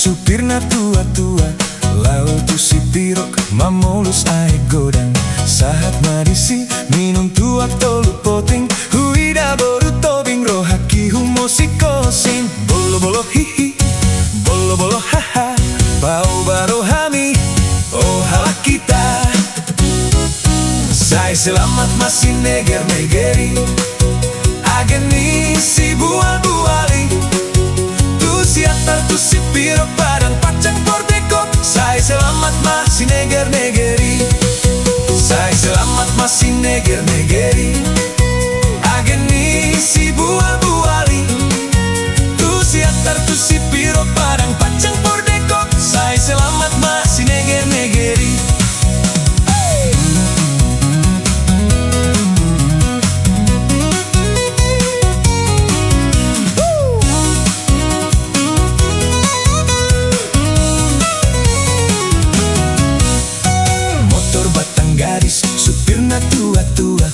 supirna tua-tua, laut tu si pirok mamolus ae godang. Sahat marisi minum tuak tolu poting, huida boru tobing rohaki humosiko sing. Bolo-bolo hihi, bolo-bolo haha, bau baro hami, oh hala kita. Saya selamat masih neger-negeri, ageni si bual-buali, tu siatar tu si pirok padang pacang pordeko. Saya selamat masih neger-negeri, saya selamat masih neger-negeri, ageni si bual-buali, tu siatar tu si pirok padang pacang pordeko. Saya selamat masih neger-negeri. Supirna tua-tua,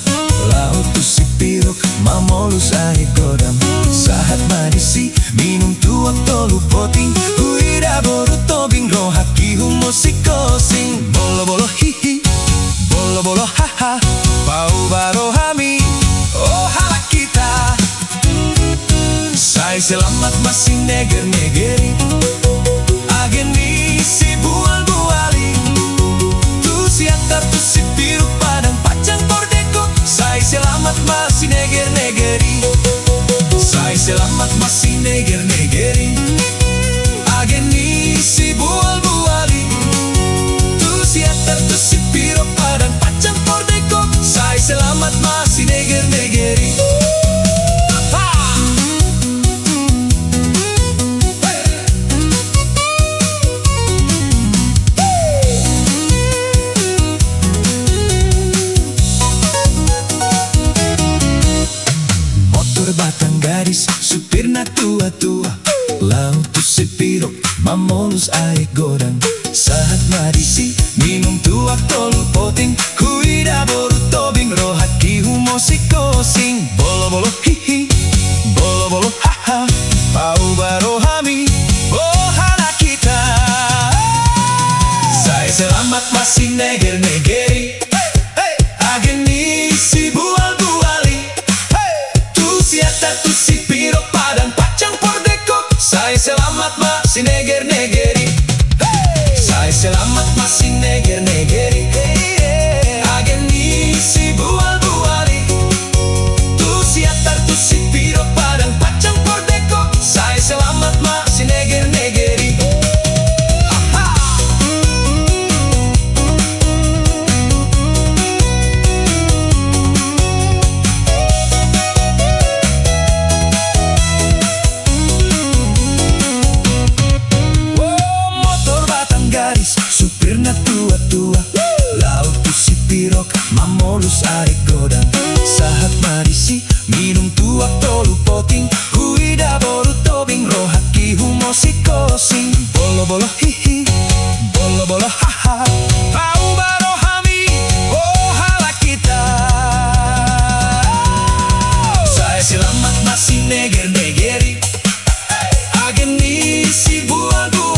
laut tu si pirok mamolus ae godam. Sahat marisi minum tuak tolu poting, huida boru tobing rohaki humosiko sing. Bolo-bolo hihi, bolo-bolo haha, bau baro hami, oh hala kita. Saya selamat masih neger-negeri, ageni si bual-buali, tu siatar tu si pirok padang pacang pordeko. Saya selamat masih neger-negeri, saya selamat masih neger-negeri, ageni si bual-buali, tu siatar tu si pirok padang pacang pordeko. Saya selamat masih neger-negeri. Batang garis, supirna tua-tua, laut tu si pirok mamolus ae godang. Sahat marisi minum tuak tolu poting, huida boru tobing rohaki humosiko sing. Bolo-bolo hihi, bolo-bolo haha, bau baro hami, oh hala kita. Saya selamat masih neger-negeri, ageni si bual-buali, siatar tu si pirok padang pacang pordeko. Saya selamat masih neger-negeri, saya selamat masih neger-negeri, ageni si bual-buali, tu siatar tu si pirok padang pacang pordeko. Saya selamat masih neger-negeri. Supirna tua-tua, laut tu si pirok mamolus ae godang. Sahat marisi minum tuak tolu poting, huida boru tobing rohaki humosiko sing. Bolo-bolo hihi, bolo-bolo haha, bau baro hami, oh hala kita. Saya selamat masih neger-negeri, ageni si bual-bual,